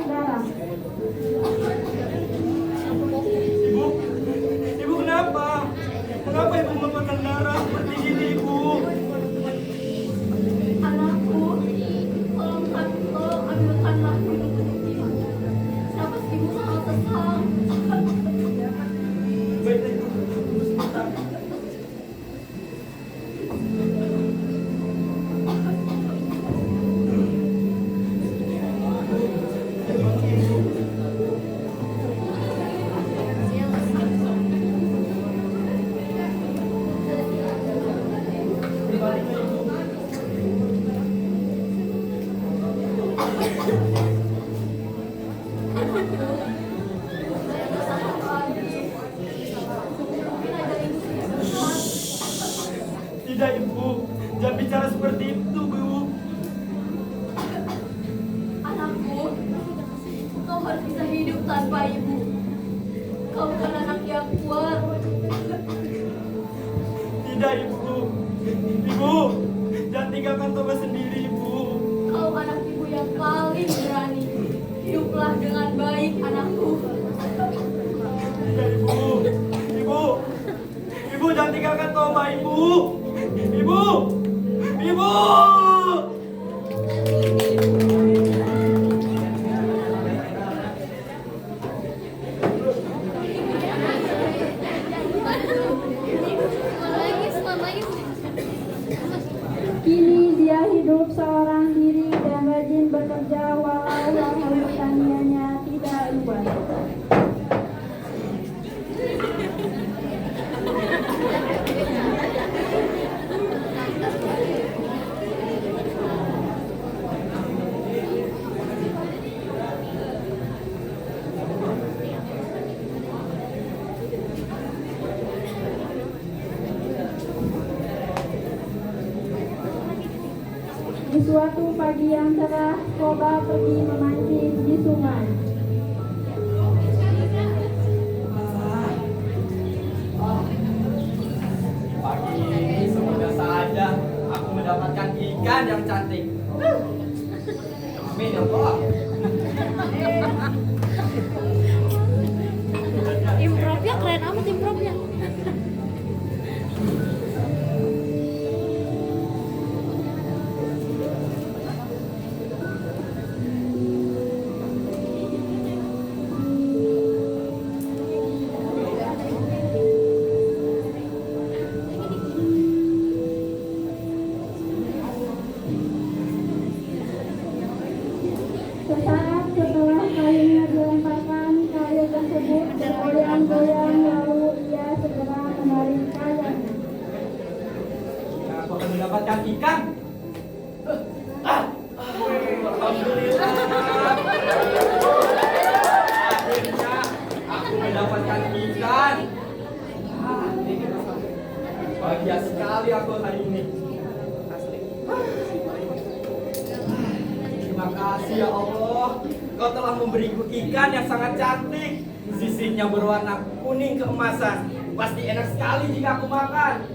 darah. Ibu, ibu kenapa? Kenapa ibu mengeluarkan darah seperti ini, ibu? Anakku, tolong ambilkanlah minum ini. Nafas ibu sangat sesak. Baiklah, ibu. Sebentar. Tidak, ibu. Jangan bicara seperti itu, bu. Anakku, kau harus bisa hidup tanpa ibu. Kau bukan anak yang kuat. Tidak, ibu. Ibu, jangan tinggalkan Toba sendiri, ibu. Kau anak ibu yang paling berani. Hiduplah dengan baik, anakku. Tidak, ibu. Ibu. Ibu, jangan tinggalkan Toba, ibu. Ibu. Ibu. Kini dia hidup seorang diri dan rajin bekerja walau hasil pertaniannya tidak luas. Di suatu pagi yang cerah, Toba pergi memancing di sungai. Pagi ini semoga saja aku mendapatkan ikan yang cantik. Amin ya Allah. Improvnya keren amat improvnya. Sesaat setelah kayunya dilemparkan, kayu tersebut bergoyang-goyang lalu ia segera menarik kayunya. Aku akan mendapatkan ikan. Alhamdulillah. Akhirnya aku mendapatkan ikan. Bahagia sekali aku hari ini. Terima kasih ya Allah. Kau telah memberiku ikan yang sangat cantik. Sisihnya berwarna kuning keemasan. Pasti enak sekali jika aku makan.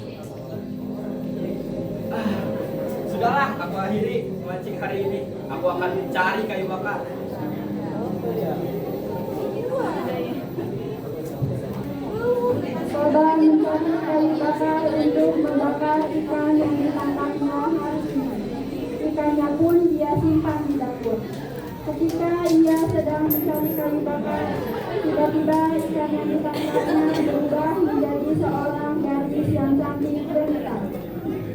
Sudahlah, aku akhiri memancing hari ini. Aku akan mencari kayu bakar. Toba mencari kayu bakar untuk membakar ikan yang ditangkapnya hari ini. Ikannya pun dia simpan di dapur. Ketika ia sedang mencari kayu bakar, tiba-tiba ikan yang ditangkapnya berubah menjadi seorang gadis yang cantik berhitam.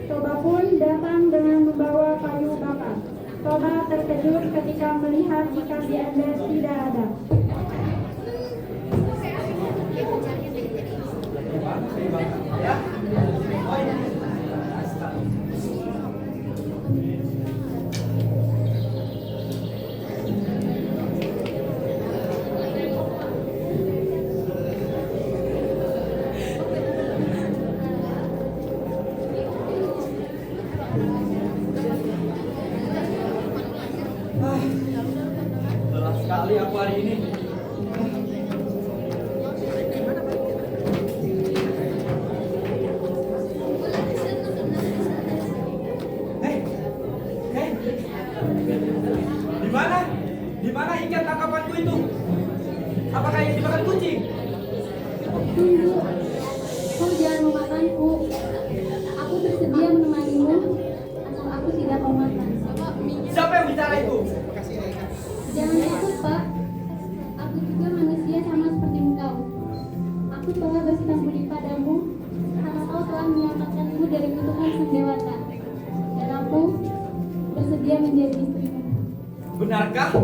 Toba pun datang dengan membawa kayu bakar. Toba terkejut ketika melihat ikan di ember tidak ada. Ya. Oh, iya. Lelah sekali aku hari ini. Di mana? Di mana ikan tangkapanku itu? Apakah yang dimakan kucing? Tunggu, kau jangan memakanku. Aku bersedia menemanimu, asal aku tidak mau makan. Siapa yang bicara itu? Jangan takut, Pak. Aku juga manusia sama seperti engkau. Aku telah bersenang budi padamu, karena kau telah menyelamatkanku dari kutukan sang dewata. Dan aku bersedia menjadi istrimu. Benarkah?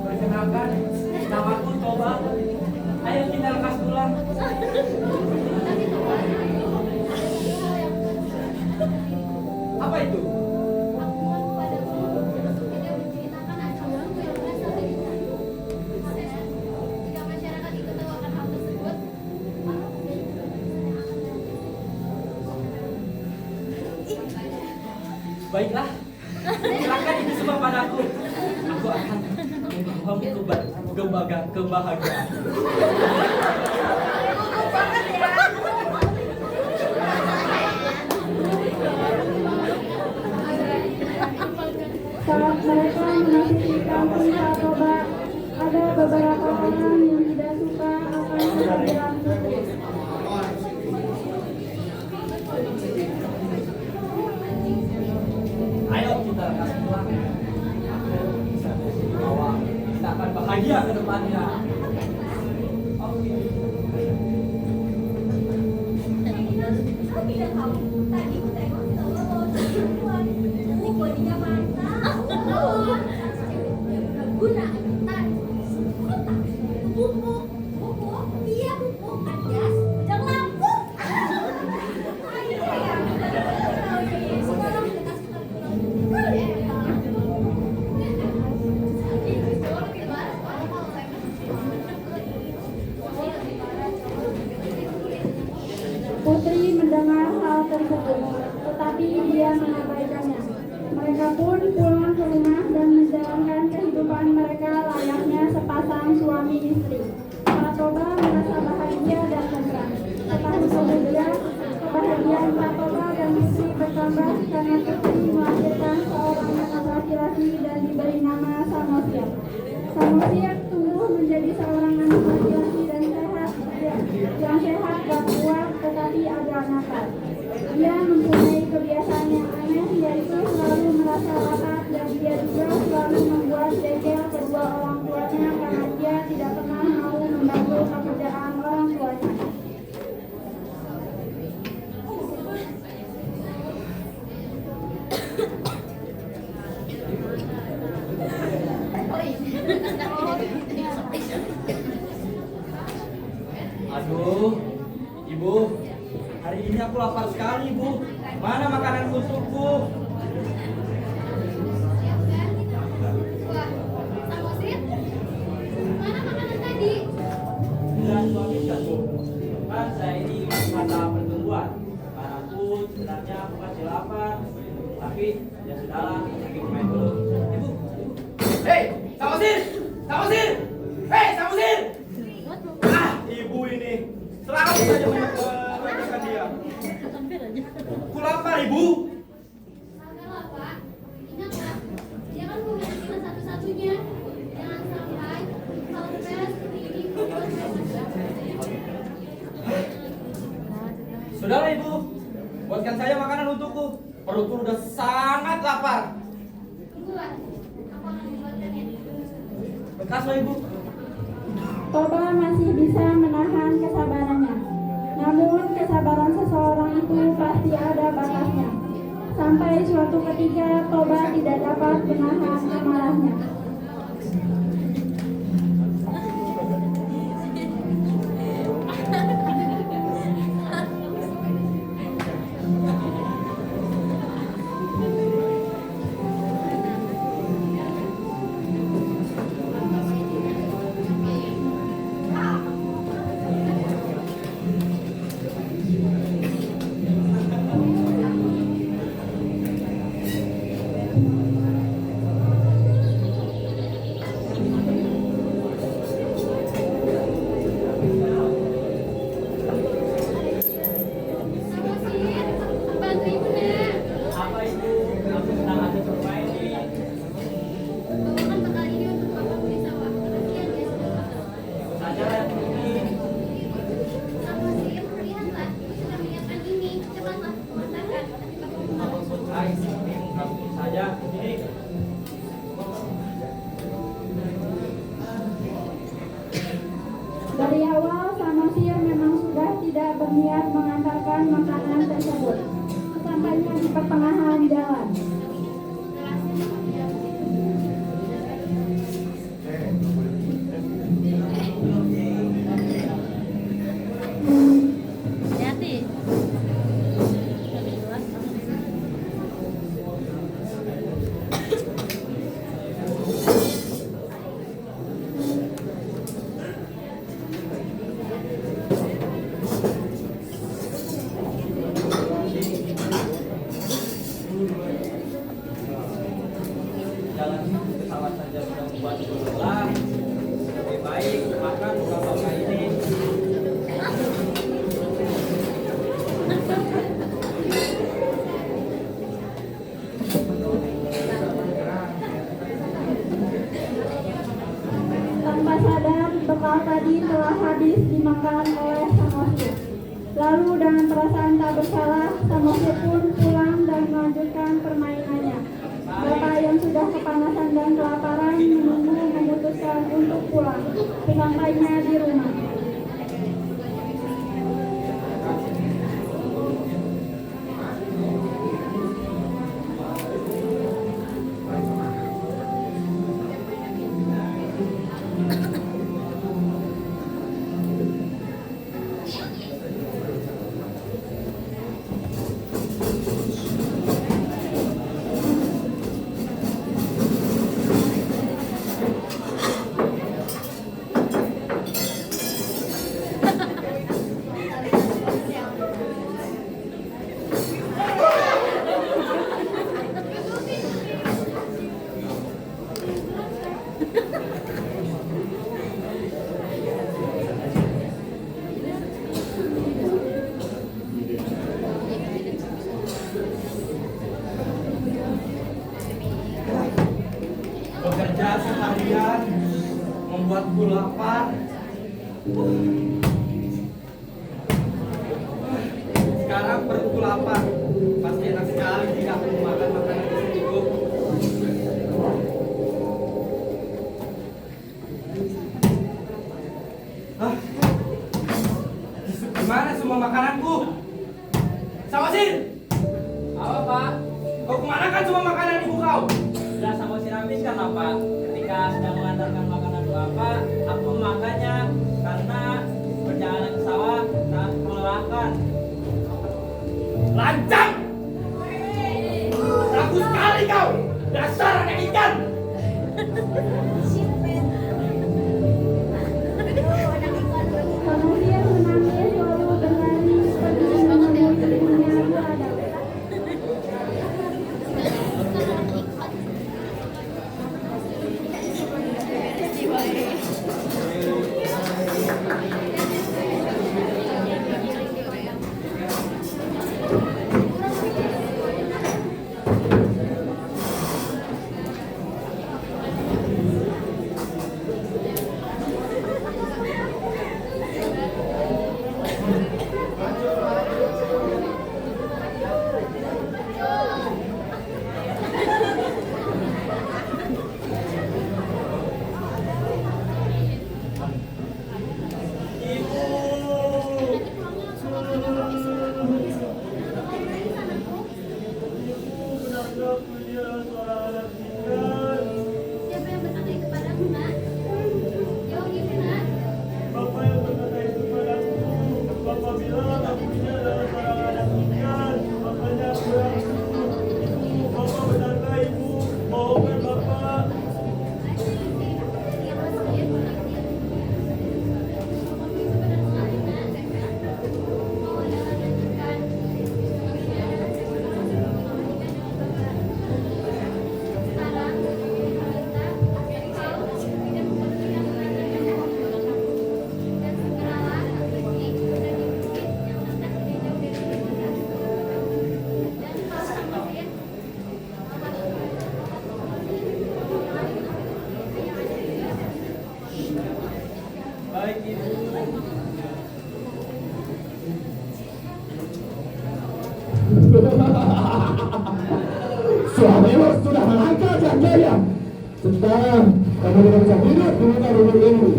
Perkenalkan, namaku Toba. Ayo kita lekas pulang. Apa itu? Baiklah, silakan itu semua padaku. Aku akan membawamu kebahagiaan. Saat mereka memasuki kampung Tatoba, ada beberapa orang yang tidak suka akan kehadiran Putri. Ayo kita lekas pulang. Bahwa kita akan bahagia ke depannya. Oke. Tidak tahu, tadi aku tengok sama perempuan. Bodinya mantap. Guna, pupuk, iya pupuk, ajas, ujang lampu. Putri mendengar hal tersebut, tetapi dia mengabaikannya. Mereka pun pulang ke rumah dan menjalankan kehidupan mereka layaknya sepasang suami istri. Pak Toba merasa bahagia dan tenang. Setahun kemudian, kebahagiaan Pak Toba dan Putri bertambah karena Putri melahirkan seorang anak laki-laki dan diberi nama Samosiak. Samosiak tumbuh menjadi seorang anak laki-laki dan sehat, yang sehat dan kuat tetapi agak nakal. Dia mempunyai kebiasaan yang aneh, yaitu selalu merasa lapar, dan dia juga selalu membuat jengkel kedua orang tuanya karena dia tidak pernah mau membantu pekerjaan orang tuanya. Aduh, Ibu, hari ini aku lapar sekali, Bu. Mana makanan untukku? Wah, Samosir, mana makanan tadi? Dan suamikan, Bu. Kan saya ini masih masa pertumbuhan. Karena aku sebenarnya aku masih lapar. Tapi ya sudahlah, kita main dulu. Ibu. Hei, Samosir! Samosir! Hei, Samosir! Ah, ibu ini selalu saja menyebabkan dia. Aku lapar, Ibu. Sabarlah, Pak. Ingat, Pak. Dia kan bukan kita satu-satunya. Jangan sampai hal sepele seperti ini membuat saya sedang. Sudahlah, Ibu. Buatkan saya makanan untukku. Perutku udah sangat lapar. Tunggulah. Aku akan membuatkannya. Bekaslah, Ibu. Toba masih bisa menahan kesabarannya. Namun kesabaran seseorang itu pasti ada batasnya. Sampai suatu ketika Toba tidak dapat menahan amarahnya. siap mengantarkan makanan tersebut. Sesampainya di pertengahan jalan, Hati-hati. Jalan pesawat saja sudah membuat lelah. Lebih baik makan buka-buka ini. tanpa sadar bekal tadi telah habis dimakan oleh Samosir. Lalu dengan perasaan tak bersalah, Samosir pun pulang dan melanjutkan permainannya. Bapak yang sudah kepanasan dan kelaparan menunggu memutuskan untuk pulang. Sesampainya di rumah, Bekerja seharian membuatku lapar. Sekarang perutku lapar. Pasti enak sekali jika aku makan makanan tersebut. Hah? Gimana semua makananku? Samosir! Apa Pak? Kau kemana kan semua makanan ibu kau? Sudah Samosir habiskan lah Pak. Ketika sedang mengantarkan makanan Bapak, aku memakannya karena perjalanan ke sawah sangat melelahkan. Lancang! Ragu sekali kau! Dasar anak ikan! Samosir menangis lalu berlari pergi menemui ibunya Buradab. Siapa yang berkata itu padamu, Nak? Jawab ibu, Nak. Bapak yang berkata itu padaku, Bapak bilang aku ini adalah seorang anak ikan, makanya aku yang suruh. Bapak benarkah ibu? Bohongkan Bapak. Dia masih ya, Pak. Kamu itu benar sekali, Nak. Kau adalah anak ikan. Ini adalah seorang ikan dengan Bapak. Sekarang, kita kau tidak membuat yang lainnya dan segeralah pergi dan di bukit yang terletak tidak jauh dari kita. Dan kau Samosir, Baik ibu. Suamimu sudah melangkah janjinya. Sekarang kamu tidak bisa hidup di muka bumi ini.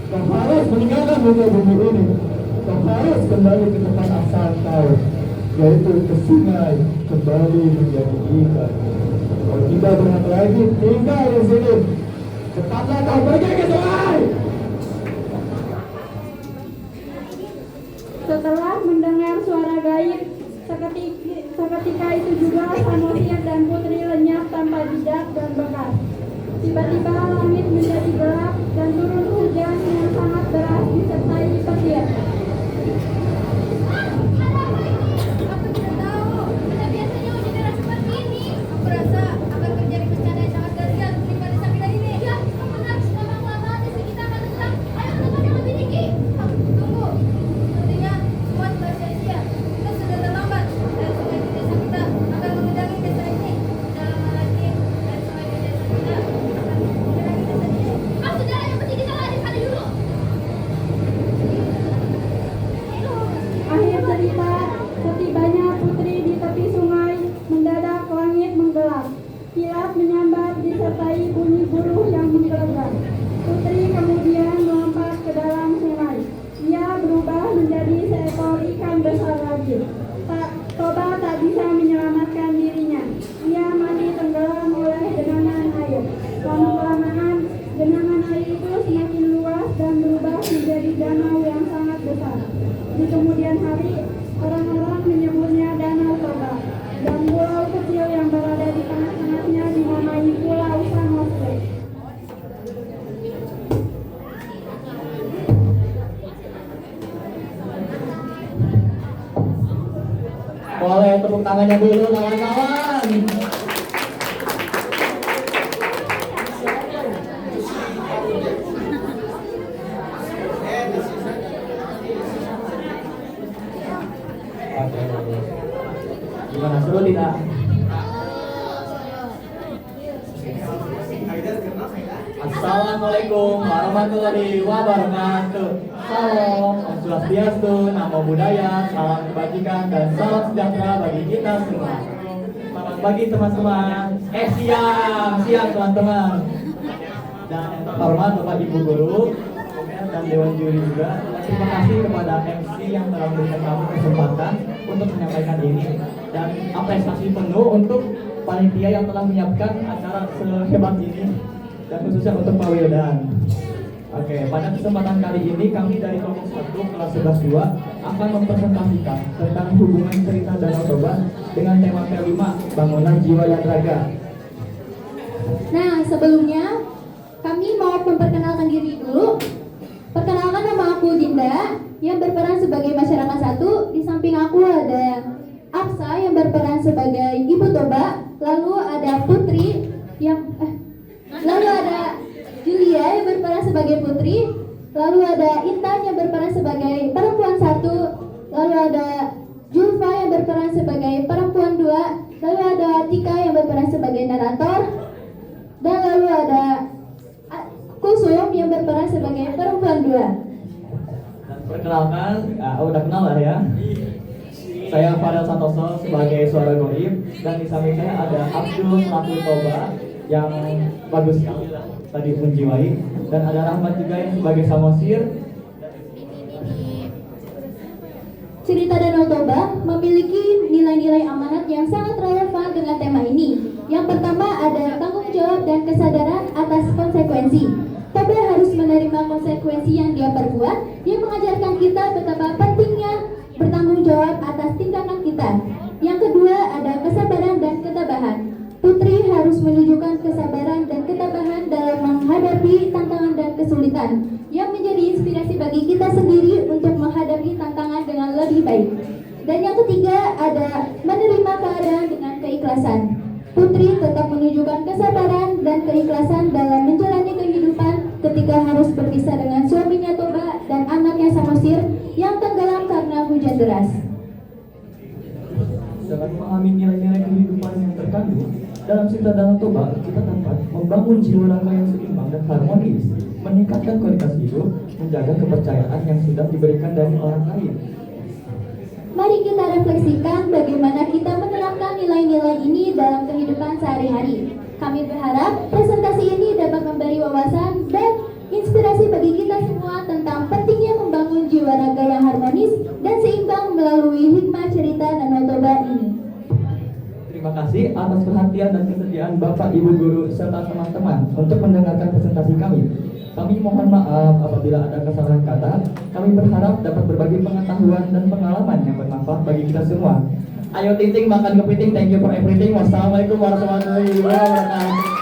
Kau harus meninggalkan muka bumi ini. Kau harus kembali ke tempat merantau, yaitu ke sungai, kembali menjadi ikan. Kalau kita berhak lagi tinggal di sini, cepatlah kau pergi ke sungai. Setelah mendengar suara gaib, seketika itu juga Samosir dan Putri lenyap tanpa jejak dan bekas. Tiba-tiba langit menjadi gelap dan turun hujan yang sangat deras disertai petir. Aku tidak tahu. Tidak biasanya hujan deras seperti ini. Aku rasa akan terjadi bencana yang sangat dahsyat daripada Sabila ini. Ya, benar. Memang kelamaan di kita akan tentang. Ayo tempat yang lebih tinggi. Tunggu. Sepertinya semua sudah sia-sia. Kita sudah terlambat. Dan sungai di desa kita akan mengendangi desa ini. Dalam hal lagi, dan sungai di desa kita akan mengendangi desa ini. Sudah, yang penting kita lari pada dulu. Akhir cerita, setibanya Putri di tepi sungai, mendadak langit menggelap. Kilat menyambar disertai bunyi buruh yang menggelegar. Putri kemudian melompat ke dalam sungai. Ia berubah menjadi seekor ikan besar lagi. Toba tak bisa menyelamatkan dirinya. Ia mati tenggelam oleh genangan air. Lama-kelamaan, genangan air itu semakin luas dan berubah menjadi danau yang sangat besar. Di kemudian hari, orang-orang menyebutnya Danau Toba, dan pulau kecil yang berada di tengah-tengahnya dinamai Pulau Samosir. Boleh tepuk tangannya dulu kawan-kawan. Gimana, seru tidak? Assalamualaikum warahmatullahi wabarakatuh. Salam, Om Swastiastu, Namo Buddhaya, salam kebajikan dan salam sejahtera bagi kita semua. Selamat pagi teman-teman. Siang teman-teman. Dan yang terhormat Bapak Ibu Guru dan Dewan Juri juga. Terima kasih kepada MC yang telah memberikan kami kesempatan untuk menyampaikan ini, dan apresiasi penuh untuk panitia yang telah menyiapkan acara sehebat ini, dan khususnya untuk Pak Wildan. Oke, pada kesempatan kali ini kami dari kelompok 1 kelas 11-2 akan mempresentasikan tentang hubungan cerita Danau Toba dengan tema kelima, bangunan jiwa dan raga. Nah, sebelumnya kami mau memperkenalkan diri dulu. Perkenalkan, nama aku Dinda yang berperan sebagai masyarakat 1. Di samping aku ada Apsa yang berperan sebagai Ibu Toba, lalu ada Putri lalu ada Julia yang berperan sebagai Putri, lalu ada Intan yang berperan sebagai perempuan 1, lalu ada Julfa yang berperan sebagai perempuan 2, lalu ada Tika yang berperan sebagai narator, dan lalu ada Kusum yang berperan sebagai perempuan 2. Dan perkenalkan, udah kenal lah ya. Saya Fadel Santoso sebagai suara goib, dan di samping saya ada Abdul selaku Toba yang bagus sekali lah tadi menjiwai, dan ada Rahmat juga yang sebagai Samosir. Cerita Danau Toba memiliki nilai-nilai amanat yang sangat relevan dengan tema ini. Yang pertama ada tanggung jawab dan kesadaran atas konsekuensi. Toba harus menerima konsekuensi yang dia perbuat, yang mengajarkan kita betapa pentingnya bertanggung jawab atas tindakan kita. Yang kedua ada kesabaran dan ketabahan. Putri harus menunjukkan kesabaran dan ketabahan dalam menghadapi tantangan dan kesulitan, yang menjadi inspirasi bagi kita sendiri untuk menghadapi tantangan dengan lebih baik. Dan yang ketiga ada menerima keadaan dengan keikhlasan. Putri tetap menunjukkan kesabaran dan keikhlasan dalam menjalani kehidupan ketika harus berpisah dengan suaminya Toba dan anaknya Samosir yang tenggelam karena hujan deras. Dalam memahami nilai-nilai kehidupan yang terkandung dalam cerita Danau Toba, kita dapat membangun jiwa raga yang seimbang dan harmonis, meningkatkan kualitas hidup, menjaga kepercayaan yang sudah diberikan dari orang lain. Mari kita refleksikan bagaimana kita menerapkan nilai-nilai ini dalam kehidupan sehari-hari. Kami berharap presentasi ini dapat memberi wawasan dan inspirasi bagi kita semua tentang pentingnya membangun jiwa raga yang harmonis dan seimbang melalui melalui hikmah cerita Danau Toba ini. Terima kasih atas perhatian dan kesediaan Bapak, Ibu guru, serta teman-teman untuk mendengarkan presentasi kami. Kami mohon maaf apabila ada kesalahan kata. Kami berharap dapat berbagi pengetahuan dan pengalaman yang bermanfaat bagi kita semua. Ayo ting ting makan kepiting. Thank you for everything. Wassalamualaikum warahmatullahi wabarakatuh.